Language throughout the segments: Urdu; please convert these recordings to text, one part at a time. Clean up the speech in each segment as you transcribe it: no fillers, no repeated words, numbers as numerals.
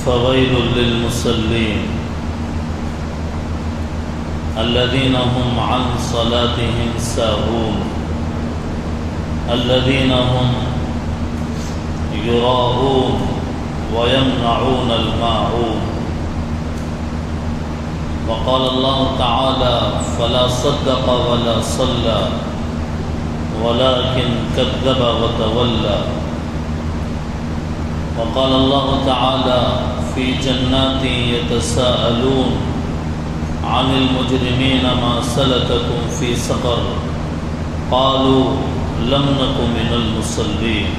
فويل للمصلين الذين هم عن صلاتهم ساهون الذين هم يراءون ويمنعون الماعون. وقال الله تعالى فلا صدق ولا صلى ولكن كذب وتولى. وقال الله تعالى في جنات يتساءلون عن المجرمين ما سلككم في سقر قالوا لم نك من المصلين.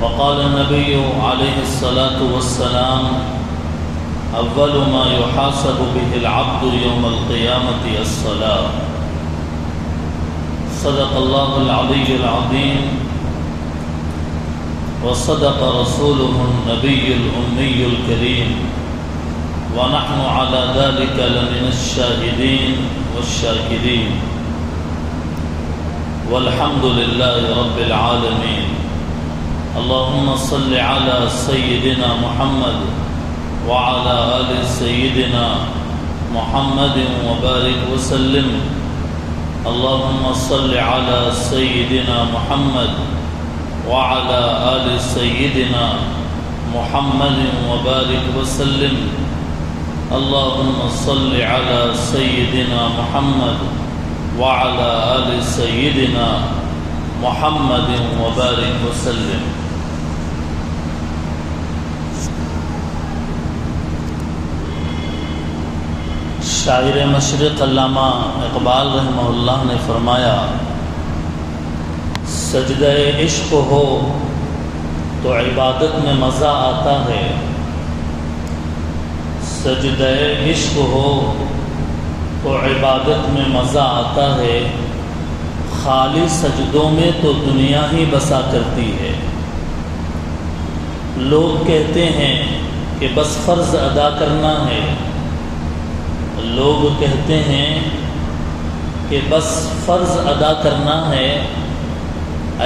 وقال النبي عليه الصلاة والسلام أول ما يحاسب به العبد يوم القيامة الصلاة. صدق الله العلي العظيم وصدق رسوله النبي الأمي الكريم ونحن على ذلك لمن الشاهدين والشاكرين والحمد لله رب العالمين. اللهم صل على سيدنا محمد وعلى آل سيدنا محمد وبارك وسلم. اللهم صل على سيدنا محمد وعلى آل سيدنا محمد وبارك وسلم. اللهم صل على سيدنا محمد وعلى آل سيدنا محمد وبارك وسلم. شاعر مشرق علامہ اقبال رحمہ اللہ نے فرمایا سجدہ عشق ہو تو عبادت میں مزہ آتا ہے. سجدہ عشق ہو تو عبادت میں مزہ آتا ہے. خالی سجدوں میں تو دنیا ہی بسا کرتی ہے. لوگ کہتے ہیں کہ بس فرض ادا کرنا ہے. لوگ کہتے ہیں کہ بس فرض ادا کرنا ہے.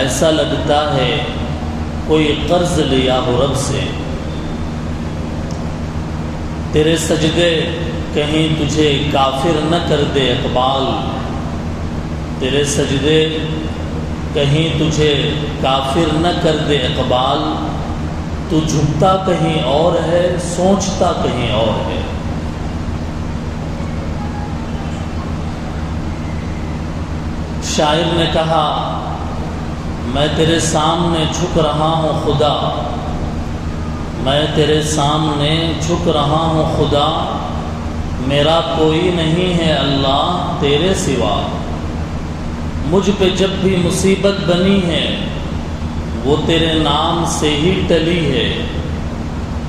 ایسا لگتا ہے کوئی قرض لیا ہو رب سے. تیرے سجدے کہیں تجھے کافر نہ کر دے اقبال. تیرے سجدے کہیں تجھے کافر نہ کر دے اقبال. تو جھکتا کہیں اور ہے سوچتا کہیں اور ہے. شاعر نے کہا میں تیرے سامنے جھک رہا ہوں خدا. میں تیرے سامنے جھک رہا ہوں خدا. میرا کوئی نہیں ہے اللہ تیرے سوا. مجھ پہ جب بھی مصیبت بنی ہے وہ تیرے نام سے ہی ٹلی ہے.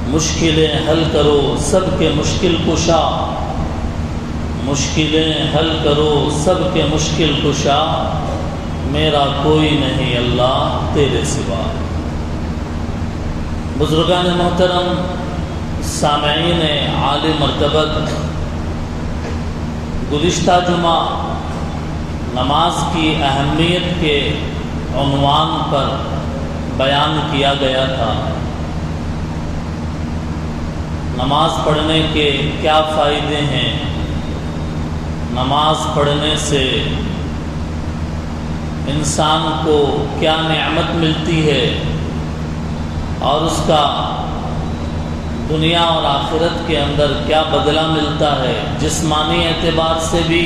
مشکلیں حل کرو سب کے مشکل کشا. مشکلیں حل کرو سب کے مشکل کشا. میرا کوئی نہیں اللہ تیرے سوا. بزرگان محترم، سامعین عالی مرتبت، گزشتہ جمعہ نماز کی اہمیت کے عنوان پر بیان کیا گیا تھا. نماز پڑھنے کے کیا فائدے ہیں، نماز پڑھنے سے انسان کو کیا نعمت ملتی ہے اور اس کا دنیا اور آخرت کے اندر کیا بدلہ ملتا ہے، جسمانی اعتبار سے بھی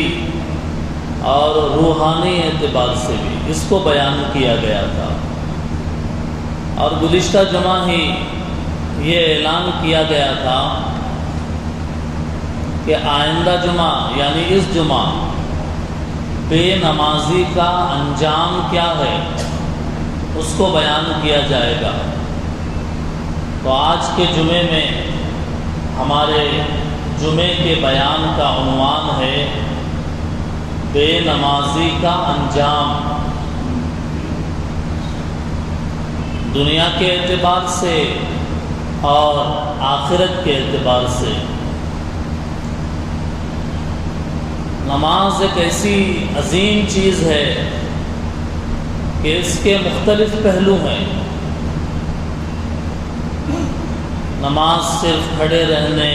اور روحانی اعتبار سے بھی. اس کو بیان کیا گیا تھا. اور گزشتہ جمعہ ہی یہ اعلان کیا گیا تھا کہ آئندہ جمعہ یعنی اس جمعہ بے نمازی کا انجام کیا ہے اس کو بیان کیا جائے گا. تو آج کے جمعے میں ہمارے جمعے کے بیان کا عنوان ہے بے نمازی کا انجام. دنیا کے اعتبار سے اور آخرت کے اعتبار سے. نماز ایک ایسی عظیم چیز ہے کہ اس کے مختلف پہلو ہیں. نماز صرف کھڑے رہنے،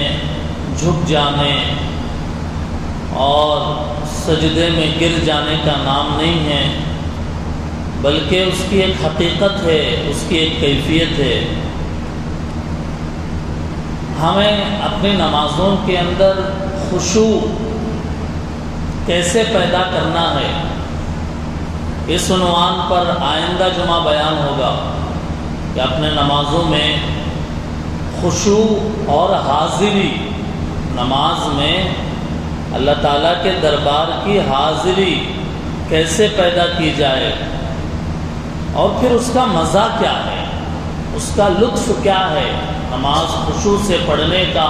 جھک جانے اور سجدے میں گر جانے کا نام نہیں ہے، بلکہ اس کی ایک حقیقت ہے، اس کی ایک کیفیت ہے۔ ہمیں اپنی نمازوں کے اندر خشوع کیسے پیدا کرنا ہے، اس عنوان پر آئندہ جمعہ بیان ہوگا کہ اپنے نمازوں میں خشوع اور حاضری، نماز میں اللہ تعالیٰ کے دربار کی حاضری کیسے پیدا کی جائے، اور پھر اس کا مزہ کیا ہے، اس کا لطف کیا ہے، نماز خشوع سے پڑھنے کا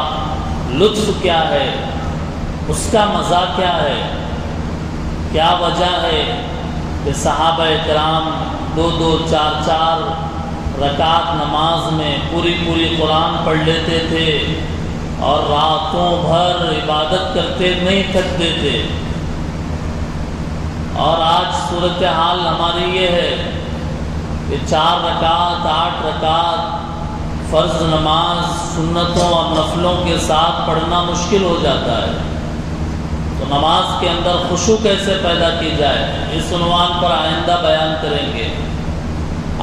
لطف کیا ہے، اس کا مزہ کیا ہے، کیا وجہ ہے کہ صحابہ کرام 2 4 رکعت نماز میں پوری قرآن پڑھ لیتے تھے اور راتوں بھر عبادت کرتے نہیں تھکتے تھے، اور آج صورتحال ہماری یہ ہے کہ 4 رکعت 8 رکعت فرض نماز سنتوں اور نفلوں کے ساتھ پڑھنا مشکل ہو جاتا ہے۔ تو نماز کے اندر خشوع کیسے پیدا کی جائے، اس عنوان پر آئندہ بیان کریں گے۔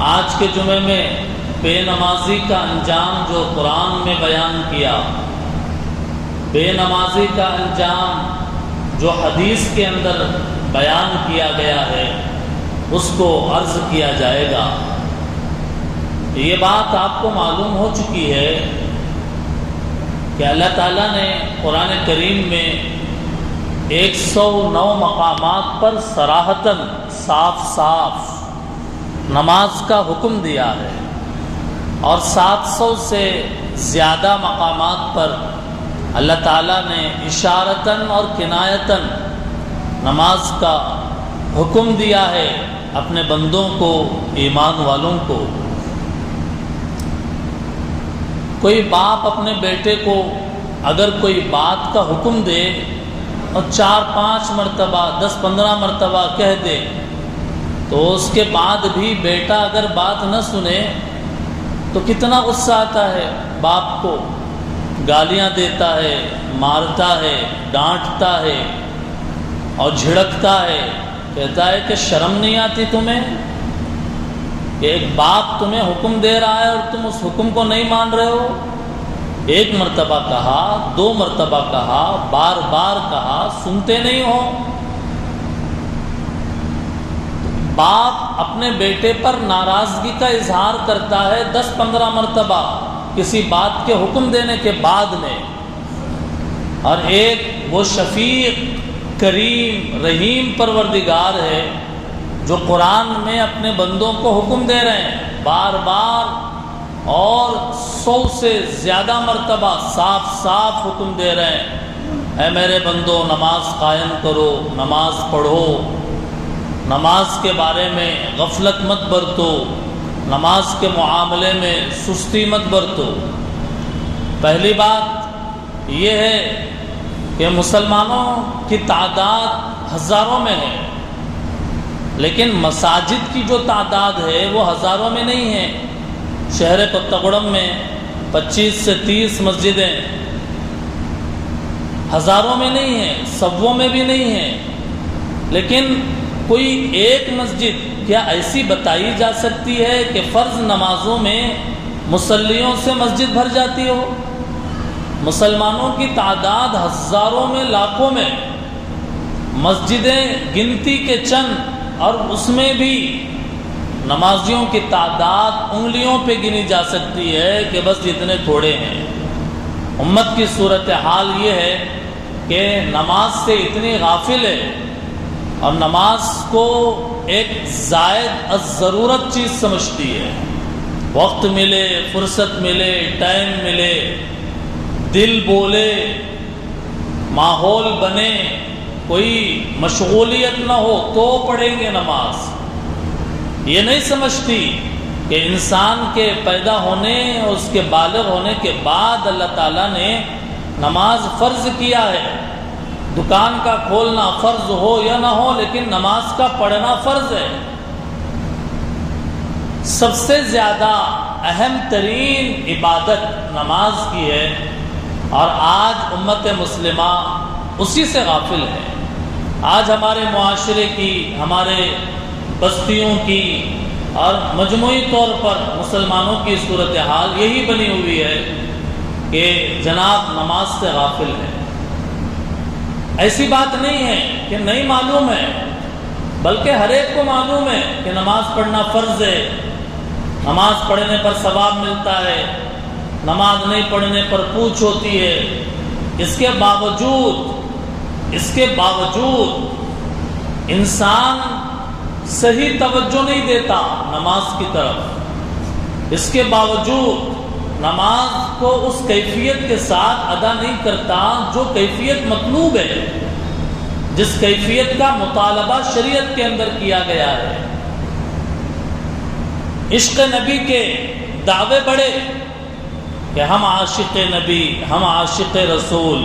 آج کے جمعے میں بے نمازی کا انجام جو قرآن میں بیان کیا، بے نمازی کا انجام جو حدیث کے اندر بیان کیا گیا ہے، اس کو عرض کیا جائے گا۔ یہ بات آپ کو معلوم ہو چکی ہے کہ اللہ تعالیٰ نے قرآن کریم میں 109 مقامات پر صراحتاً صاف نماز کا حکم دیا ہے، اور 700 سے زیادہ مقامات پر اللہ تعالیٰ نے اشارتاً اور کنایتاً نماز کا حکم دیا ہے اپنے بندوں کو، ایمان والوں کو۔ کوئی باپ اپنے بیٹے کو اگر کوئی بات کا حکم دے اور 4-5 مرتبہ 10-15 مرتبہ کہہ دے، تو اس کے بعد بھی بیٹا اگر بات نہ سنے تو کتنا غصہ آتا ہے، باپ کو گالیاں دیتا ہے، مارتا ہے، ڈانٹتا ہے اور جھڑکتا ہے، کہتا ہے کہ شرم نہیں آتی تمہیں کہ ایک باپ تمہیں حکم دے رہا ہے اور تم اس حکم کو نہیں مان رہے ہو۔ 1 مرتبہ کہا، 2 مرتبہ کہا، بار بار کہا، سنتے نہیں ہو۔ باپ اپنے بیٹے پر ناراضگی کا اظہار کرتا ہے 10-15 مرتبہ کسی بات کے حکم دینے کے بعد میں، اور ایک وہ شفیق کریم رحیم پروردگار ہے جو قرآن میں اپنے بندوں کو حکم دے رہے ہیں بار بار، اور 100 سے زیادہ مرتبہ صاف حکم دے رہے ہیں، اے میرے بندو نماز قائم کرو، نماز پڑھو، نماز کے بارے میں غفلت مت برتو، نماز کے معاملے میں سستی مت برتو۔ پہلی بات یہ ہے کہ مسلمانوں کی تعداد ہزاروں میں ہے، لیکن مساجد کی جو تعداد ہے وہ ہزاروں میں نہیں ہے۔ شہر کوتگوڑم میں 25 سے 30 مسجدیں ہزاروں میں نہیں ہیں، سووں میں بھی نہیں ہیں، لیکن کوئی ایک مسجد کیا ایسی بتائی جا سکتی ہے کہ فرض نمازوں میں مصلیوں سے مسجد بھر جاتی ہو؟ مسلمانوں کی تعداد ہزاروں میں لاکھوں میں، مسجدیں گنتی کے چند، اور اس میں بھی نمازیوں کی تعداد انگلیوں پہ گنی جا سکتی ہے کہ بس اتنے تھوڑے ہیں۔ امت کی صورتحال یہ ہے کہ نماز سے اتنی غافل ہے اور نماز کو ایک زائد الضرورت چیز سمجھتی ہے۔ وقت ملے، فرصت ملے، ٹائم ملے، دل بولے، ماحول بنے، کوئی مشغولیت نہ ہو تو پڑھیں گے نماز۔ یہ نہیں سمجھتی کہ انسان کے پیدا ہونے اور اس کے بالغ ہونے کے بعد اللہ تعالیٰ نے نماز فرض کیا ہے۔ دکان کا کھولنا فرض ہو یا نہ ہو، لیکن نماز کا پڑھنا فرض ہے۔ سب سے زیادہ اہم ترین عبادت نماز کی ہے، اور آج امت مسلمہ اسی سے غافل ہے۔ آج ہمارے معاشرے کی، ہمارے بستیوں کی اور مجموعی طور پر مسلمانوں کی صورتحال یہی بنی ہوئی ہے کہ جناب نماز سے غافل ہے۔ ایسی بات نہیں ہے کہ نہیں معلوم ہے، بلکہ ہر ایک کو معلوم ہے کہ نماز پڑھنا فرض ہے، نماز پڑھنے پر ثواب ملتا ہے، نماز نہیں پڑھنے پر پوچھ ہوتی ہے۔ اس کے باوجود انسان صحیح توجہ نہیں دیتا نماز کی طرف، اس کے باوجود نماز کو اس کیفیت کے ساتھ ادا نہیں کرتا جو کیفیت مطلوب ہے، جس کیفیت کا مطالبہ شریعت کے اندر کیا گیا ہے۔ عشق نبی کے دعوے بڑے کہ ہم عاشق نبی، ہم عاشق رسول،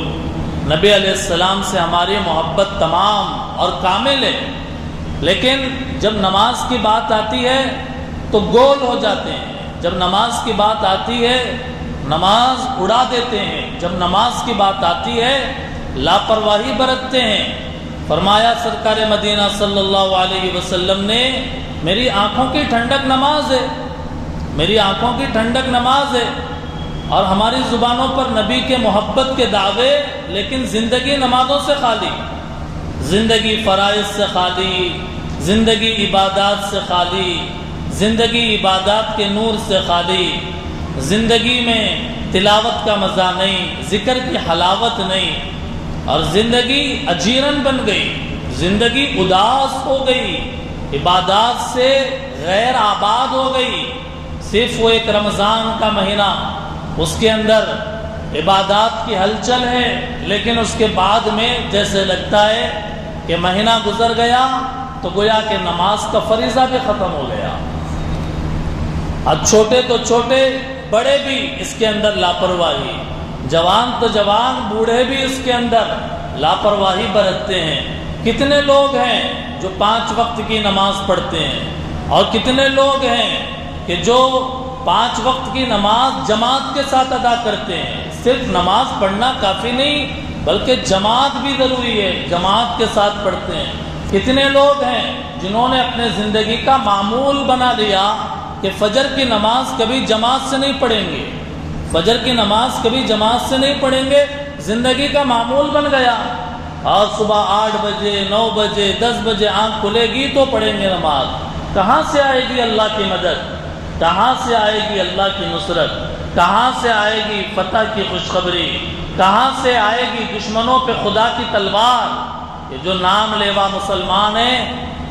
نبی علیہ السلام سے ہماری محبت تمام اور کامل ہے، لیکن جب نماز کی بات آتی ہے تو گول ہو جاتے ہیں۔ جب نماز کی بات آتی ہے نماز اڑا دیتے ہیں، جب نماز کی بات آتی ہے لاپرواہی برتتے ہیں۔ فرمایا سرکار مدینہ صلی اللہ علیہ وسلم نے، میری آنکھوں کی ٹھنڈک نماز ہے، میری آنکھوں کی ٹھنڈک نماز ہے۔ اور ہماری زبانوں پر نبی کے محبت کے دعوے، لیکن زندگی نمازوں سے خالی، زندگی فرائض سے خالی، زندگی عبادات سے خالی، زندگی عبادات کے نور سے خالی، زندگی میں تلاوت کا مزہ نہیں، ذکر کی حلاوت نہیں، اور زندگی اجیرن بن گئی، زندگی اداس ہو گئی، عبادات سے غیر آباد ہو گئی۔ صرف وہ ایک رمضان کا مہینہ، اس کے اندر عبادات کی ہلچل ہے، لیکن اس کے بعد میں جیسے لگتا ہے کہ مہینہ گزر گیا تو گویا کہ نماز کا فریضہ بھی ختم ہو گیا۔ اب چھوٹے تو چھوٹے، بڑے بھی اس کے اندر لاپرواہی، جوان تو جوان، بوڑھے بھی اس کے اندر لاپرواہی برتتے ہیں۔ کتنے لوگ ہیں جو 5 وقت کی نماز پڑھتے ہیں، اور کتنے لوگ ہیں کہ جو 5 وقت کی نماز جماعت کے ساتھ ادا کرتے ہیں۔ صرف نماز پڑھنا کافی نہیں، بلکہ جماعت بھی ضروری ہے، جماعت کے ساتھ پڑھتے ہیں۔ کتنے لوگ ہیں جنہوں نے اپنے زندگی کا معمول بنا لیا کہ فجر کی نماز کبھی جماعت سے نہیں پڑھیں گے، فجر کی نماز کبھی جماعت سے نہیں پڑھیں گے، زندگی کا معمول بن گیا۔ اور صبح 8 بجے 9 بجے 10 بجے آنکھ کھلے گی تو پڑھیں گے نماز۔ کہاں سے آئے گی اللہ کی مدد، کہاں سے آئے گی اللہ کی نصرت، کہاں سے آئے گی فتح کی خوشخبری، کہاں سے آئے گی دشمنوں پہ خدا کی تلوار؟ کہ جو نام لیوا مسلمان ہیں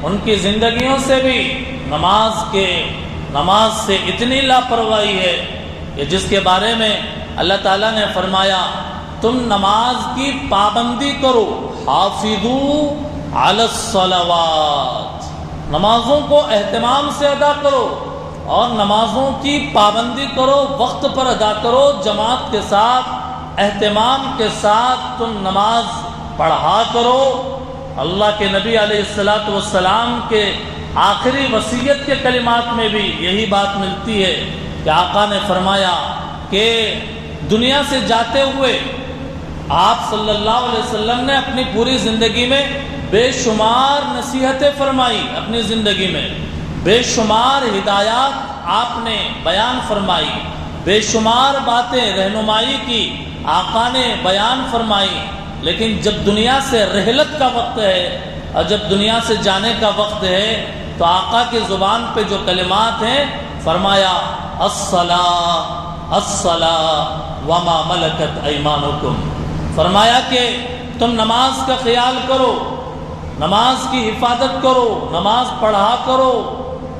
ان کی زندگیوں سے بھی نماز سے اتنی لاپرواہی ہے کہ جس کے بارے میں اللہ تعالیٰ نے فرمایا تم نماز کی پابندی کرو، حافظوا علی الصلوات، نمازوں کو اہتمام سے ادا کرو اور نمازوں کی پابندی کرو، وقت پر ادا کرو، جماعت کے ساتھ اہتمام کے ساتھ تم نماز پڑھا کرو۔ اللہ کے نبی علیہ السلام کے آخری وصیت کے کلمات میں بھی یہی بات ملتی ہے کہ آقا نے فرمایا کہ دنیا سے جاتے ہوئے آپ صلی اللہ علیہ وسلم نے اپنی پوری زندگی میں بے شمار نصیحتیں فرمائی، اپنی زندگی میں بے شمار ہدایات آپ نے بیان فرمائی، بے شمار باتیں رہنمائی کی آقا نے بیان فرمائی، لیکن جب دنیا سے رحلت کا وقت ہے اور جب دنیا سے جانے کا وقت ہے تو آقا کی زبان پہ جو کلمات ہیں فرمایا الصلاۃ الصلاۃ وما ملکت ایمانکم، فرمایا کہ تم نماز کا خیال کرو، نماز کی حفاظت کرو، نماز پڑھا کرو۔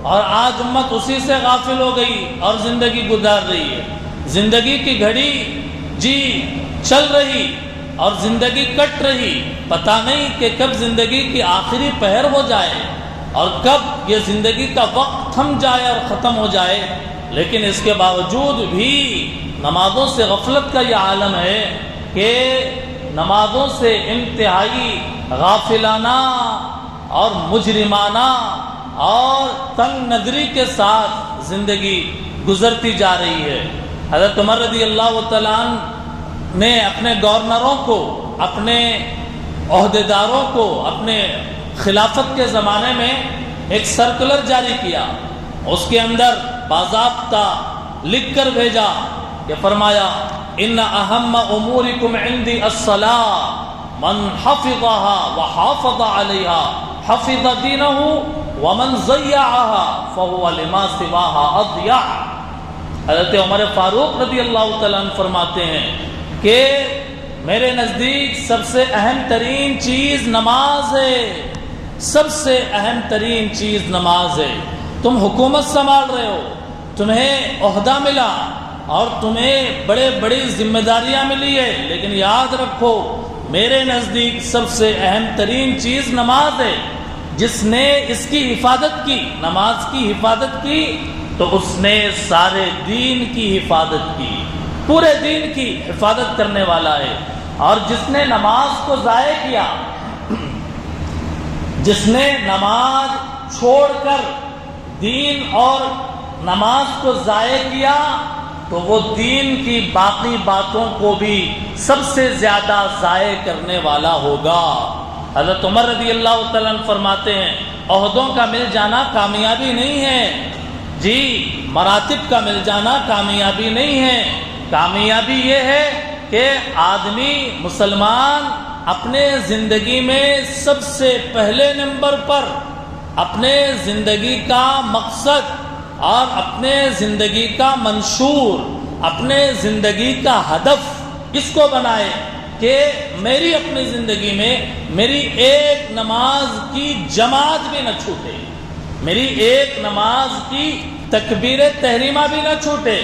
اور آج امت اسی سے غافل ہو گئی اور زندگی گزار رہی ہے، زندگی کی گھڑی جی چل رہی اور زندگی کٹ رہی، پتہ نہیں کہ کب زندگی کی آخری پہر ہو جائے اور کب یہ زندگی کا وقت تھم جائے اور ختم ہو جائے، لیکن اس کے باوجود بھی نمازوں سے غفلت کا یہ عالم ہے کہ نمازوں سے انتہائی غافلانہ اور مجرمانہ اور تنگ نظری کے ساتھ زندگی گزرتی جا رہی ہے۔ حضرت عمر رضی اللہ تعالیٰ عنہ نے اپنے گورنروں کو، اپنے عہدیداروں کو اپنے خلافت کے زمانے میں ایک سرکولر جاری کیا، اس کے اندر باضابطہ لکھ کر بھیجا کہ فرمایا ان اہم امورکم عندی الصلاۃ من حفظها وحافظ علیها حفظ دینہ ومن ضیعها فهو لما سواها اضیع۔ حضرت عمر فاروق رضی اللہ تعالیٰ عنہ فرماتے ہیں کہ میرے نزدیک سب سے اہم ترین چیز نماز ہے، سب سے اہم ترین چیز نماز ہے۔ تم حکومت سنبھال رہے ہو، تمہیں عہدہ ملا اور تمہیں بڑے بڑی ذمہ داریاں ملی ہے، لیکن یاد رکھو میرے نزدیک سب سے اہم ترین چیز نماز ہے۔ جس نے اس کی حفاظت کی، نماز کی حفاظت کی، تو اس نے سارے دین کی حفاظت کی، پورے دین کی حفاظت کرنے والا ہے۔ اور جس نے نماز کو ضائع کیا، جس نے نماز چھوڑ کر دین اور نماز کو ضائع کیا، تو وہ دین کی باقی باتوں کو بھی سب سے زیادہ ضائع کرنے والا ہوگا۔ حضرت عمر رضی اللہ تعالیٰ عنہ فرماتے ہیں عہدوں کا مل جانا کامیابی نہیں ہے، جی مراتب کا مل جانا کامیابی نہیں ہے، کامیابی یہ ہے کہ آدمی مسلمان اپنے زندگی میں سب سے پہلے نمبر پر اپنے زندگی کا مقصد اور اپنے زندگی کا منشور، اپنے زندگی کا ہدف اس کو بنائے کہ میری اپنی زندگی میں میری ایک نماز کی جماعت بھی نہ چھوٹے، میری ایک نماز کی تکبیر تحریمہ بھی نہ چھوٹے،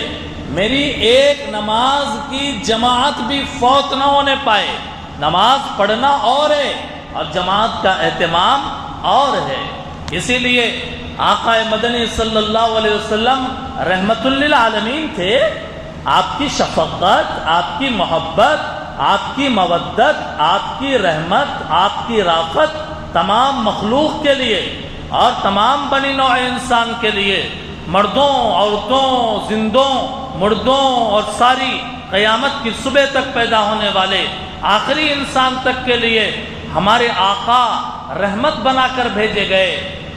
میری ایک نماز کی جماعت بھی فوت نہ ہونے پائے۔ نماز پڑھنا اور ہے اور جماعت کا اہتمام اور ہے۔ اسی لیے آقا مدنی صلی اللہ علیہ وسلم رحمت للعالمین تھے۔ آپ کی شفقت، آپ کی محبت، آپ کی مودت، آپ کی رحمت، آپ کی رافت تمام مخلوق کے لیے اور تمام بنی نوع انسان کے لیے، مردوں، عورتوں، زندوں، مردوں اور ساری قیامت کی صبح تک پیدا ہونے والے آخری انسان تک کے لیے ہمارے آقا رحمت بنا کر بھیجے گئے۔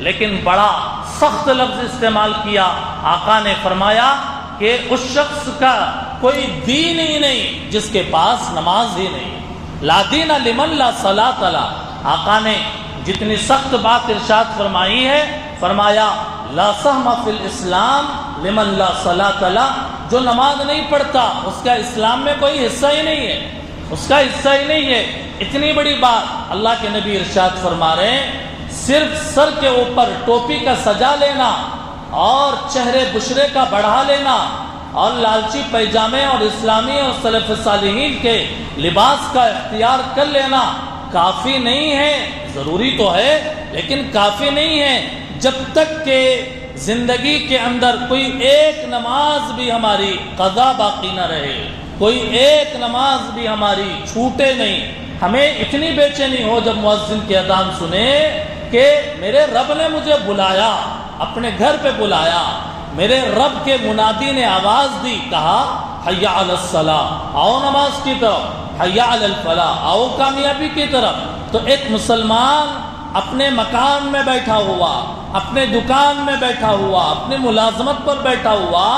لیکن بڑا سخت لفظ استعمال کیا، آقا نے فرمایا کہ اس شخص کا کوئی دین ہی نہیں جس کے پاس نماز ہی نہیں، لا دین لمن لا صلاۃ لہ۔ آقا نے جتنی سخت بات ارشاد فرمائی ہے، فرمایا لا سہم فی الاسلام لمن لا صلاۃ لہ، جو نماز نہیں پڑھتا اس کا اسلام میں کوئی حصہ ہی نہیں ہے، اس کا حصہ ہی نہیں ہے۔ اتنی بڑی بات اللہ کے نبی ارشاد فرما رہے ہیں، صرف سر کے اوپر ٹوپی کا سجا لینا اور چہرے بشرے کا بڑھا لینا اور لالچی پیجامے اور اسلامی اور سلف صالحین کے لباس کا اختیار کر لینا کافی نہیں ہے، ضروری تو ہے لیکن کافی نہیں ہے، جب تک کہ زندگی کے اندر کوئی ایک نماز بھی ہماری قضا باقی نہ رہے، کوئی ایک نماز بھی ہماری چھوٹے نہیں۔ ہمیں اتنی بے چینی ہو جب مؤذن کی اذان سنے کہ میرے رب نے مجھے بلایا، اپنے گھر پہ بلایا، میرے رب کے منادی نے آواز دی، کہا حی علی الصلاۃ، آؤ نماز کی طرف، حی علی الفلاح، آؤ کامیابی کی طرف۔ تو ایک مسلمان اپنے مکان میں بیٹھا ہوا، اپنے دکان میں بیٹھا ہوا، اپنے ملازمت پر بیٹھا ہوا،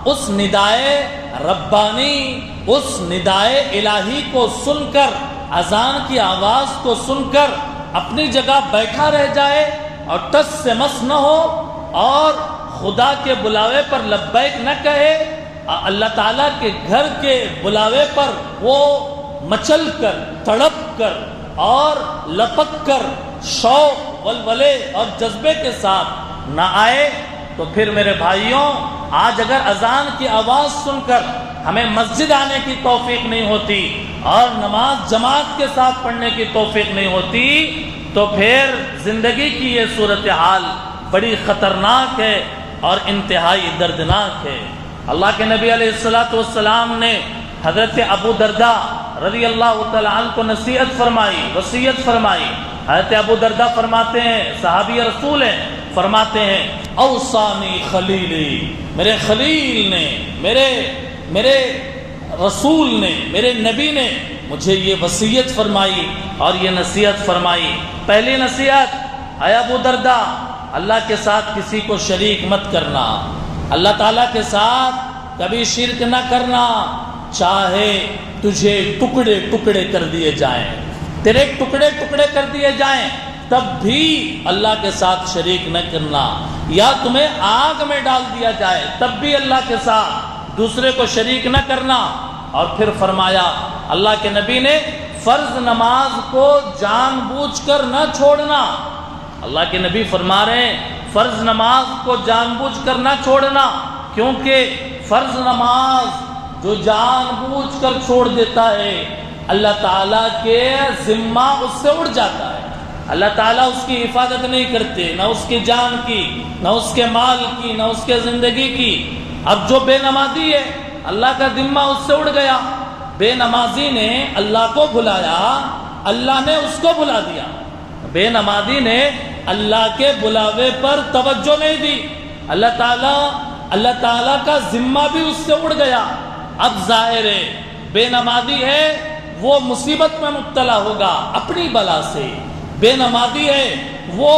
اس ندائے ربانی، اس ندائے الہی کو سن کر، اذان کی آواز کو سن کر اپنی جگہ بیٹھا رہ جائے اور ٹس سے مس نہ ہو اور خدا کے بلاوے پر لبیک نہ کہے، اللہ تعالیٰ کے گھر کے بلاوے پر وہ مچل کر، تڑپ کر اور لپک کر شوق، ولولے اور جذبے کے ساتھ نہ آئے، تو پھر میرے بھائیوں، آج اگر اذان کی آواز سن کر ہمیں مسجد آنے کی توفیق نہیں ہوتی اور نماز جماعت کے ساتھ پڑھنے کی توفیق نہیں ہوتی، تو پھر زندگی کی یہ صورتحال بڑی خطرناک ہے اور انتہائی دردناک ہے۔ اللہ کے نبی علیہ السلام نے حضرت ابو درداء رضی اللہ تعالیٰ عنہ کو نصیحت فرمائی، وصیت فرمائی۔ حضرت ابو درداء فرماتے ہیں، صحابی رسول ہیں، فرماتے ہیں اوصانی خلیلی، میرے خلیل نے، میرے رسول نے، میرے نبی نے مجھے یہ وصیت فرمائی اور یہ نصیحت فرمائی۔ پہلی نصیحت، اے ابو درداء، اللہ کے ساتھ کسی کو شریک مت کرنا، اللہ تعالیٰ کے ساتھ کبھی شرک نہ کرنا، چاہے تجھے ٹکڑے ٹکڑے کر دیے جائیں، تیرے ٹکڑے ٹکڑے کر دیے جائیں، تب بھی اللہ کے ساتھ شریک نہ کرنا، یا تمہیں آگ میں ڈال دیا جائے تب بھی اللہ کے ساتھ دوسرے کو شریک نہ کرنا۔ اور پھر فرمایا اللہ کے نبی نے، فرض نماز کو جان بوجھ کر نہ چھوڑنا۔ اللہ کے نبی فرما رہے ہیں فرض نماز کو جان بوجھ کر نہ چھوڑنا، کیونکہ فرض نماز جو جان بوجھ کر چھوڑ دیتا ہے اللہ تعالیٰ کے ذمہ اس سے اڑ جاتا ہے، اللہ تعالیٰ اس کی حفاظت نہیں کرتے، نہ اس کی جان کی، نہ اس کے مال کی، نہ اس کے زندگی کی۔ اب جو بے نمازی ہے اللہ کا ذمہ اس سے اڑ گیا، بے نمازی نے اللہ کو بلایا، اللہ نے اس کو بلا دیا، بے نمازی نے اللہ کے بلاوے پر توجہ نہیں دی، اللہ تعالیٰ کا ذمہ بھی اس سے اڑ گیا۔ اب ظاہر ہے بے نمازی ہے وہ مصیبت میں مبتلا ہوگا اپنی بلا سے، بے نمازی ہے وہ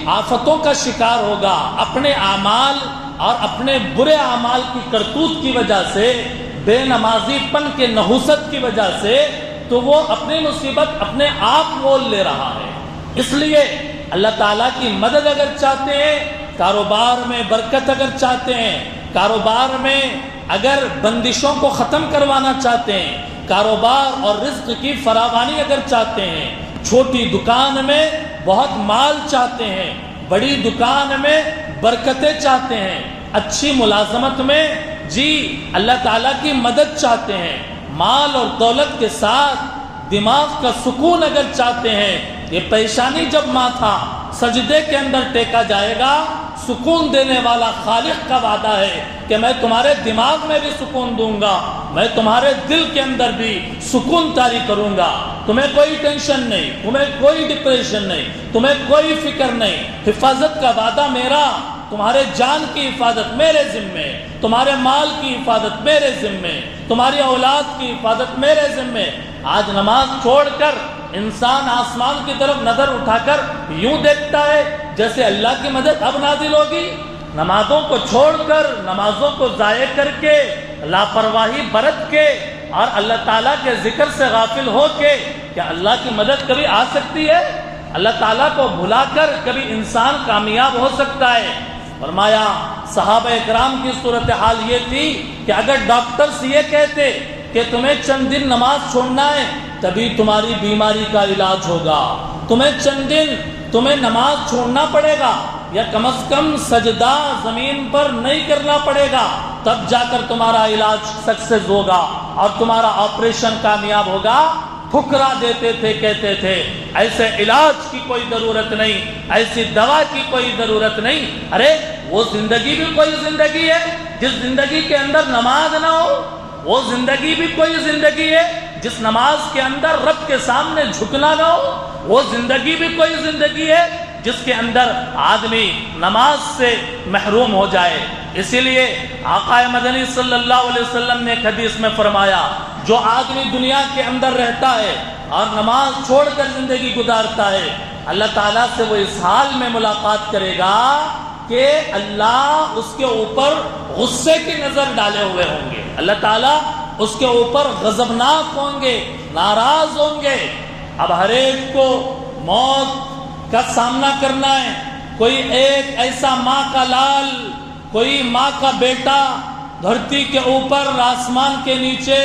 آفتوں کا شکار ہوگا اپنے اعمال اور اپنے برے اعمال کی کرتوت کی وجہ سے، بے نمازی پن کے نحوست کی وجہ سے، تو وہ اپنی مصیبت اپنے آپ مول لے رہا ہے۔ اس لیے اللہ تعالیٰ کی مدد اگر چاہتے ہیں، کاروبار میں برکت اگر چاہتے ہیں، کاروبار میں اگر بندشوں کو ختم کروانا چاہتے ہیں، کاروبار اور رزق کی فراوانی اگر چاہتے ہیں، چھوٹی دکان میں بہت مال چاہتے ہیں، بڑی دکان میں برکتیں چاہتے ہیں، اچھی ملازمت میں اللہ تعالیٰ کی مدد چاہتے ہیں، مال اور دولت کے ساتھ دماغ کا سکون اگر چاہتے ہیں، یہ پیشانی جب ماتھا سجدے کے اندر ٹیکا جائے گا، سکون دینے والا خالق کا وعدہ ہے کہ میں تمہارے دماغ میں بھی سکون دوں گا، میں تمہارے دل کے اندر بھی سکون طاری کروں گا، تمہیں کوئی ٹینشن نہیں، تمہیں کوئی ڈپریشن نہیں، تمہیں کوئی فکر نہیں، حفاظت کا وعدہ میرا، تمہارے جان کی حفاظت میرے ذمے، تمہارے مال کی حفاظت میرے ذمے، تمہاری اولاد کی حفاظت میرے ذمے۔ آج نماز چھوڑ کر انسان آسمان کی طرف نظر اٹھا کر یوں دیکھتا ہے جیسے اللہ کی مدد اب نازل ہوگی۔ نمازوں کو چھوڑ کر، نمازوں کو ضائع کر کے، لاپرواہی برت کے اور اللہ تعالیٰ کے ذکر سے غافل ہو کے کیا اللہ کی مدد کبھی آ سکتی ہے؟ اللہ تعالیٰ کو بھلا کر کبھی انسان کامیاب ہو سکتا ہے؟ فرمایا صحابہ اکرام کی صورتحال یہ تھی کہ اگر ڈاکٹرز یہ کہتے کہ تمہیں چند دن نماز چھوڑنا ہے تبھی تمہاری بیماری کا علاج ہوگا، تمہیں نماز چھوڑنا پڑے گا یا کم از کم سجدہ زمین پر نہیں کرنا پڑے گا، تب جا کر تمہارا علاج سکسیس ہوگا اور تمہارا آپریشن کامیاب ہوگا، ٹھکرا دیتے تھے، کہتے تھے ایسے علاج کی کوئی ضرورت نہیں، ایسی دوا کی کوئی ضرورت نہیں۔ ارے وہ زندگی بھی کوئی زندگی ہے جس زندگی کے اندر نماز نہ ہو، وہ زندگی بھی کوئی زندگی ہے جس نماز کے اندر رب کے سامنے جھکنا نہ ہو، وہ زندگی بھی کوئی زندگی ہے جس کے اندر آدمی نماز سے محروم ہو جائے۔ اسی لیے آقا مدنی صلی اللہ علیہ وسلم نے ایک حدیث میں فرمایا، جو آدمی دنیا کے اندر رہتا ہے اور نماز چھوڑ کر زندگی گزارتا ہے، اللہ تعالیٰ سے وہ اس حال میں ملاقات کرے گا کہ اللہ اس کے اوپر غصے کی نظر ڈالے ہوئے ہوں گے، اللہ تعالیٰ اس کے اوپر غضبناک ہوں گے، ناراض ہوں گے۔ اب ہر ایک کو موت کا سامنا کرنا ہے، کوئی ایک ایسا ماں کا لال، کوئی ماں کا بیٹا دھرتی کے اوپر آسمان کے نیچے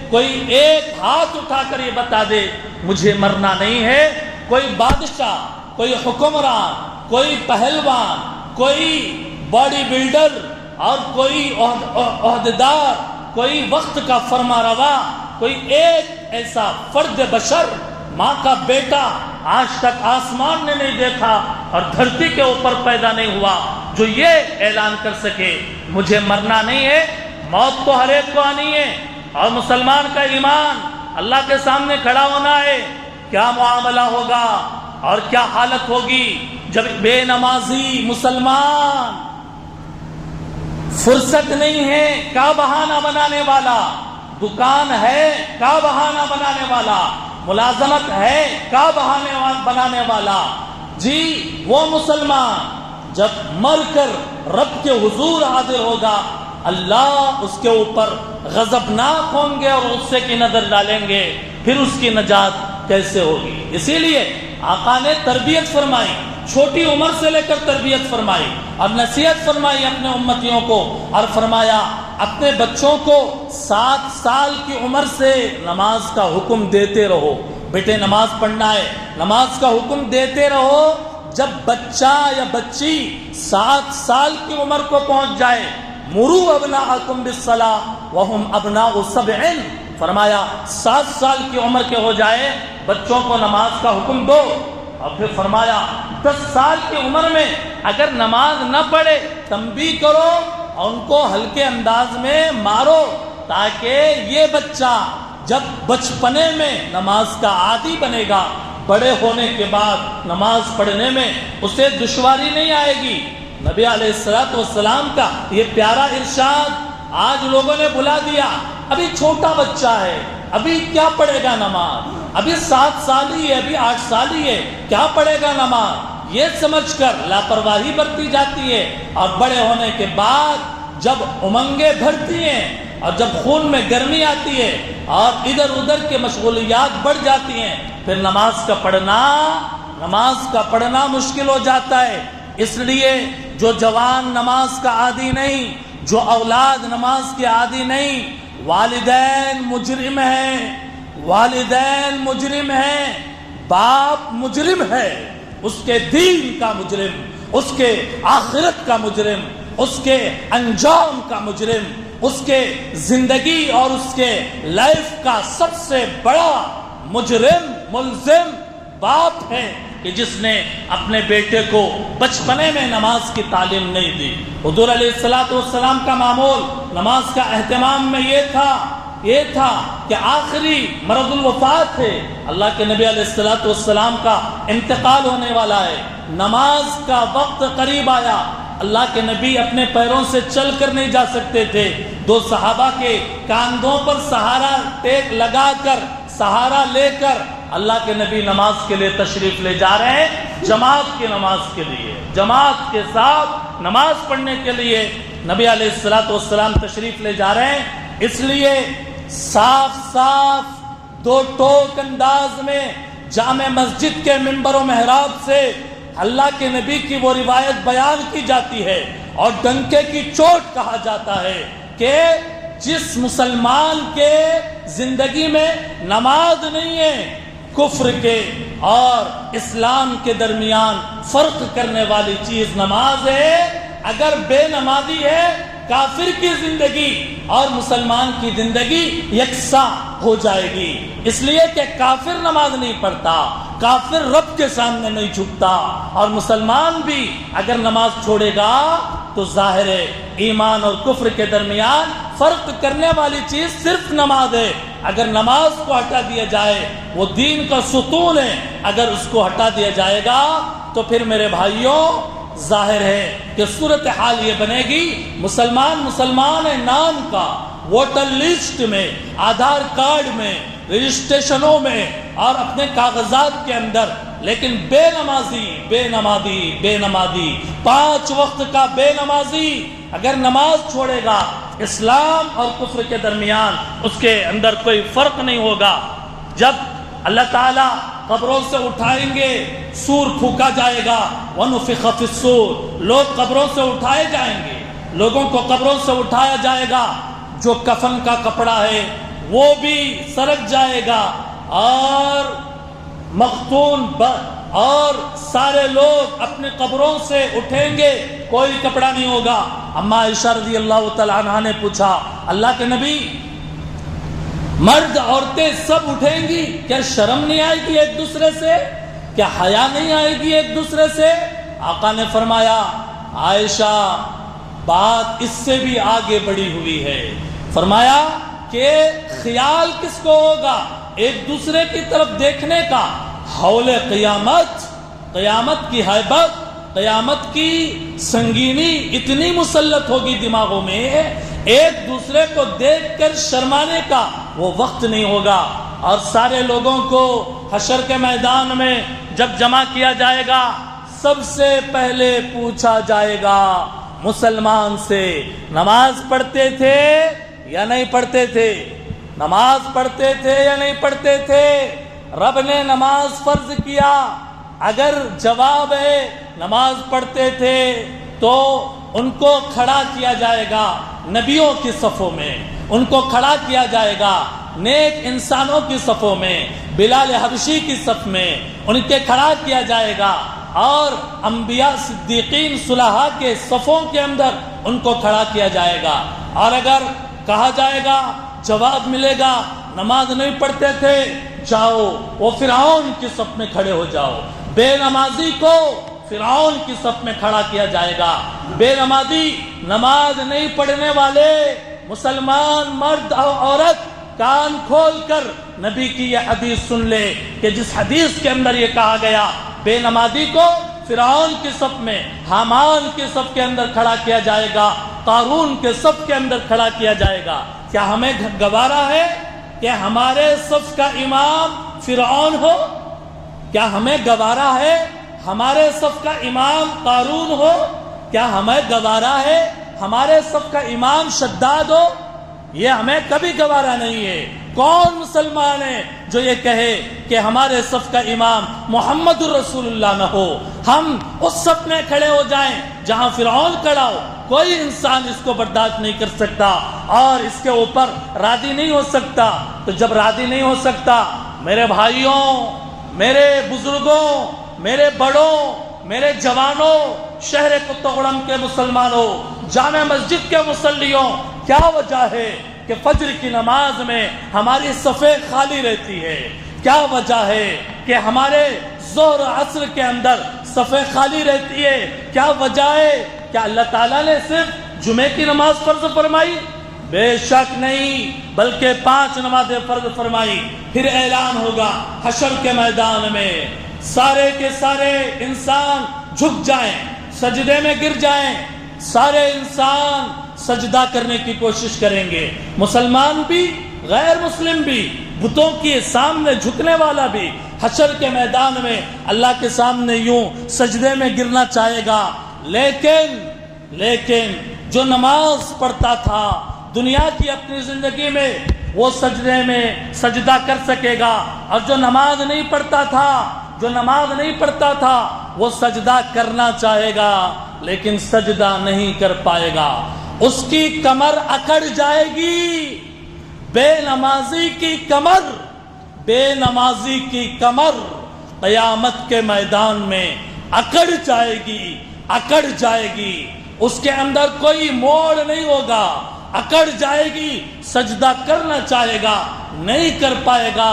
کوئی ایک ہاتھ اٹھا کر یہ بتا دے مجھے مرنا نہیں ہے، کوئی بادشاہ، کوئی حکمران، کوئی پہلوان، کوئی باڈی بلڈر اور کوئی عہدیدار، کوئی وقت کا فرما روا، کوئی ایک ایسا فرد بشر، ماں کا بیٹا آج تک آسمان نے نہیں دیکھا اور دھرتی کے اوپر پیدا نہیں ہوا جو یہ اعلان کر سکے مجھے مرنا نہیں ہے۔ موت تو ہر ایک کو آنی ہے اور مسلمان کا ایمان اللہ کے سامنے کھڑا ہونا ہے۔ کیا معاملہ ہوگا اور کیا حالت ہوگی جب بے نمازی مسلمان فرصت نہیں ہے کیا بہانہ بنانے والا، دکان ہے کیا بہانہ بنانے والا، ملازمت ہے کیا بہانے بنانے والا، جی وہ مسلمان جب مر کر رب کے حضور حاضر ہوگا اللہ اس کے اوپر غضبناک ہوں گے اور غصے کی نظر ڈالیں گے، پھر اس کی نجات کیسے ہوگی؟ اسی لیے آقا نے تربیت فرمائی، چھوٹی عمر سے لے کر تربیت فرمائی اور نصیحت فرمائی اپنے امتیوں کو، اور فرمایا اپنے بچوں کو 7 سال کی عمر سے نماز کا حکم دیتے رہو، بیٹے نماز پڑھنا ہے، نماز کا حکم دیتے رہو۔ جب بچہ یا بچی 7 سال کی عمر کو پہنچ جائے، مروا ابناءکم بالصلاۃ وہم ابناء 7، فرمایا 7 سال کی عمر کے ہو جائے بچوں کو نماز کا حکم دو، اور پھر فرمایا 10 سال کی عمر میں اگر نماز نہ پڑھے تنبیہ کرو اور ان کو ہلکے انداز میں مارو، تاکہ یہ بچہ جب بچپنے میں نماز کا عادی بنے گا، بڑے ہونے کے بعد نماز پڑھنے میں اسے دشواری نہیں آئے گی۔ نبی علیہ السلام کا یہ پیارا ارشاد آج لوگوں نے بھلا دیا، ابھی چھوٹا بچہ ہے، ابھی کیا پڑھے گا نماز، ابھی 7 سال ہی ہے، ابھی 8 سال ہی ہے، کیا پڑھے گا نماز، یہ سمجھ کر لاپرواہی برتی جاتی ہے، اور بڑے ہونے کے بعد جب امنگیں بھرتی ہیں اور جب خون میں گرمی آتی ہے اور ادھر ادھر کے مشغولیات بڑھ جاتی ہیں، پھر نماز کا پڑھنا مشکل ہو جاتا ہے۔ اس لیے جو جوان نماز کا عادی نہیں، جو اولاد نماز کے عادی نہیں، والدین مجرم ہیں، باپ مجرم ہے، اس کے دین کا مجرم، اس کے آخرت کا مجرم، اس کے انجام کا مجرم، اس کے زندگی اور اس کے لائف کا سب سے بڑا مجرم ملزم باپ ہے کہ جس نے اپنے بیٹے کو بچپنے میں نماز کی تعلیم نہیں دی۔ حضور علیہ السلام کا معمول نماز کا اہتمام میں یہ تھا کہ آخری مرض الوفات ہے، اللہ کے نبی علیہ السلام کا انتقال ہونے والا ہے، نماز کا وقت قریب آیا، اللہ کے نبی اپنے پیروں سے چل کر نہیں جا سکتے تھے، 2 صحابہ کے کاندھوں پر سہارا لے کر اللہ کے نبی نماز کے لیے تشریف لے جا رہے ہیں، جماعت کی نماز کے لیے، جماعت کے ساتھ نماز پڑھنے کے لیے نبی علیہ السلام تشریف لے جا رہے ہیں۔ اس لیے صاف 2 ٹوک انداز میں جامع مسجد کے منبر و محراب سے اللہ کے نبی کی وہ روایت بیان کی جاتی ہے اور ڈنکے کی چوٹ کہا جاتا ہے کہ جس مسلمان کے زندگی میں نماز نہیں ہے، کفر کے اور اسلام کے درمیان فرق کرنے والی چیز نماز ہے، اگر بے نمازی ہے کافر کی زندگی اور مسلمان کی زندگی یکساں ہو جائے گی، اس لیے کہ کافر نماز نہیں پڑھتا، کافر رب کے سامنے نہیں جھکتا، اور مسلمان بھی اگر نماز چھوڑے گا تو ظاہر ہے ایمان اور کفر کے درمیان فرق کرنے والی چیز صرف نماز ہے۔ اگر نماز کو ہٹا دیا جائے، وہ دین کا ستون ہے، اگر اس کو ہٹا دیا جائے گا تو پھر میرے بھائیوں ظاہر ہے کہ صورتحال یہ بنے گی، مسلمان ہے نام کا، ووٹر لسٹ میں، آدھار کارڈ میں، رجسٹریشنوں میں اور اپنے کاغذات کے اندر، لیکن بے نمازی 5 وقت کا بے نمازی اگر نماز چھوڑے گا، اسلام اور کفر کے درمیان اس کے اندر کوئی فرق نہیں ہوگا۔ جب اللہ تعالیٰ قبروں سے اٹھائیں گے، سور پھونکا جائے گا، وَنُفِخَ فِي الصُّورِ، لوگ قبروں سے اٹھائے جائیں گے، لوگوں کو قبروں سے اٹھایا جائے گا، جو کفن کا کپڑا ہے وہ بھی سرک جائے گا، اور مختون اور سارے لوگ اپنے قبروں سے اٹھیں گے، کوئی کپڑا نہیں ہوگا۔ اما عائشہ رضی اللہ تعالیٰ عنہا نے پوچھا، اللہ کے نبی مرد عورتیں سب اٹھیں گی، کیا شرم نہیں آئے گی ایک دوسرے سے، کیا حیا نہیں آئے گی ایک دوسرے سے؟ آقا نے فرمایا عائشہ بات اس سے بھی آگے بڑھی ہوئی ہے، فرمایا کہ خیال کس کو ہوگا ایک دوسرے کی طرف دیکھنے کا، حول قیامت قیامت کی ہیبت، قیامت کی سنگینی اتنی مسلط ہوگی دماغوں میں، ایک دوسرے کو دیکھ کر شرمانے کا وہ وقت نہیں ہوگا۔ اور سارے لوگوں کو حشر کے میدان میں جب جمع کیا جائے گا، سب سے پہلے پوچھا جائے گا مسلمان سے، نماز پڑھتے تھے یا نہیں پڑھتے تھے؟ نماز پڑھتے تھے یا نہیں پڑھتے تھے؟ رب نے نماز فرض کیا، اگر جواب ہے نماز پڑھتے تھے تو ان کو کھڑا کیا جائے گا نبیوں کی صفوں میں، ان کو کھڑا کیا جائے گا نیک انسانوں کی صفوں میں، بلال حبشی کی صف میں ان کے کھڑا کیا جائے گا، اور انبیاء صدیقین صلحاء کے صفوں کے اندر ان کو کھڑا کیا جائے گا۔ اور اگر کہا جائے گا، جواب ملے گا نماز نہیں پڑھتے تھے، جاؤ وہ فرعون کی صف میں کھڑے ہو جاؤ، بے نمازی کو فرعون کی صف میں کھڑا کیا جائے گا۔ بے نمازی، نماز نہیں پڑھنے والے مسلمان مرد اور عورت کان کھول کر نبی کی یہ حدیث سن لے کہ جس حدیث کے اندر یہ کہا گیا بے نمازی کو فرعون کی صف میں، حامان کی صف کے اندر کھڑا کیا جائے گا، قارون کے صف کے اندر کھڑا کیا جائے گا۔ کیا ہمیں گوارا ہے کہ ہمارے صف کا امام فرعون ہو؟ کیا ہمیں گوارا ہے ہمارے صف کا امام قارون ہو؟ کیا ہمیں گوارا ہے ہمارے صف کا امام شداد ہو؟ یہ ہمیں کبھی گوارا نہیں ہے۔ کون مسلمان ہے جو یہ کہے کہ ہمارے صف کا امام محمد الرسول اللہ نہ ہو؟ ہم اس صف میں کھڑے ہو جائیں جہاں فرعون کھڑا ہو، کوئی انسان اس کو برداشت نہیں کر سکتا اور اس کے اوپر راضی نہیں ہو سکتا۔ تو جب راضی نہیں ہو سکتا، میرے بھائیوں، میرے بزرگوں، میرے بڑوں، میرے جوانوں، شہر کتغڑم کے مسلمانوں، جامع مسجد کے مصلیوں، کیا وجہ ہے کہ فجر کی نماز میں ہماری صفیں خالی رہتی ہے؟ کیا وجہ ہے کہ ہمارے ظہر عصر کے اندر صفیں خالی رہتی ہے؟ کیا وجہ ہے؟ کیا اللہ تعالیٰ نے صرف جمعے کی نماز فرض فرمائی؟ بے شک نہیں، بلکہ 5 نمازیں فرض فرمائی۔ پھر اعلان ہوگا حشر کے میدان میں، سارے کے سارے انسان جھک جائیں، سجدے میں گر جائیں، سارے انسان سجدہ کرنے کی کوشش کریں گے، مسلمان بھی غیر مسلم بھی، بتوں کے سامنے جھکنے والا بھی حشر کے میدان میں اللہ کے سامنے یوں سجدے میں گرنا چاہے گا۔ لیکن جو نماز پڑھتا تھا دنیا کی اپنی زندگی میں، وہ سجدے میں سجدہ کر سکے گا، اور جو نماز نہیں پڑھتا تھا وہ سجدہ کرنا چاہے گا لیکن سجدہ نہیں کر پائے گا، اس کی کمر اکڑ جائے گی۔ بے نمازی کی کمر قیامت کے میدان میں اکڑ جائے گی، اس کے اندر کوئی موڑ نہیں ہوگا، اکڑ جائے گی، سجدہ کرنا چاہے گا نہیں کر پائے گا۔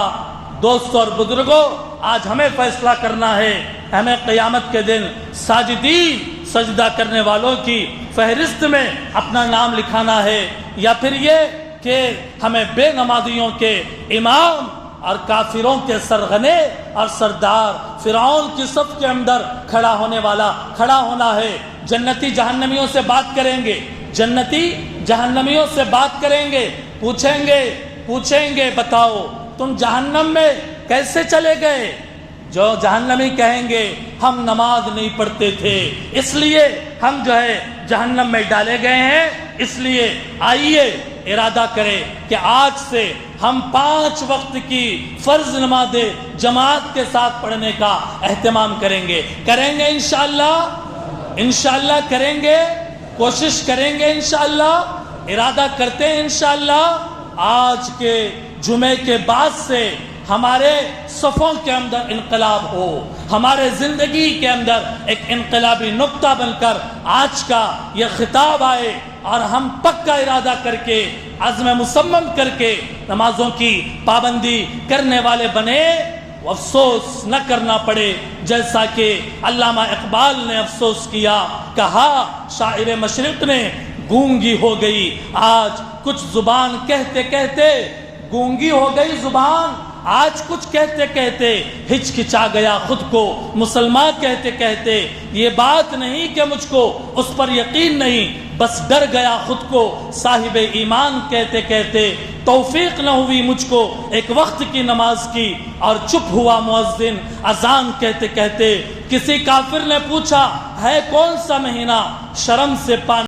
دوستوں اور بزرگوں، آج ہمیں فیصلہ کرنا ہے، ہمیں قیامت کے دن ساجدین، سجدہ کرنے والوں کی فہرست میں اپنا نام لکھانا ہے، یا پھر یہ کہ ہمیں بے نمازیوں کے امام اور کافروں کے سرغنے اور سردار فرعون کی صف کے اندر کھڑا ہونا ہے۔ جنتی جہنمیوں سے بات کریں گے، پوچھیں گے بتاؤ تم جہنم میں کیسے چلے گئے؟ جو جہنمی کہیں گے ہم نماز نہیں پڑھتے تھے، اس لیے ہم جہنم میں ڈالے گئے ہیں۔ اس لیے آئیے ارادہ کریں کہ آج سے ہم 5 وقت کی فرض نمازیں جماعت کے ساتھ پڑھنے کا اہتمام کریں گے انشاءاللہ کریں گے، کوشش کریں گے انشاءاللہ، ارادہ کرتے ہیں انشاءاللہ آج کے جمعے کے بعد سے ہمارے صفوں کے اندر انقلاب ہو، ہمارے زندگی کے اندر ایک انقلابی نقطہ بن کر آج کا یہ خطاب آئے، اور ہم پکا ارادہ کر کے، عزم مصمم کر کے نمازوں کی پابندی کرنے والے بنے، افسوس نہ کرنا پڑے جیسا کہ علامہ اقبال نے افسوس کیا، کہا شاعر مشرق نے گونگی ہو گئی آج کچھ زبان کہتے کہتے، گونگی ہو گئی زبان آج کچھ کہتے کہتے ہچکچا گیا خود کو مسلمان کہتے کہتے، یہ بات نہیں کہ مجھ کو اس پر یقین نہیں، بس ڈر گیا خود کو صاحب ایمان کہتے کہتے۔ توفیق نہ ہوئی مجھ کو ایک وقت کی نماز کی، اور چپ ہوا مؤذن اذان کہتے کہتے۔ کسی کافر نے پوچھا ہے کون سا مہینہ، شرم سے پانی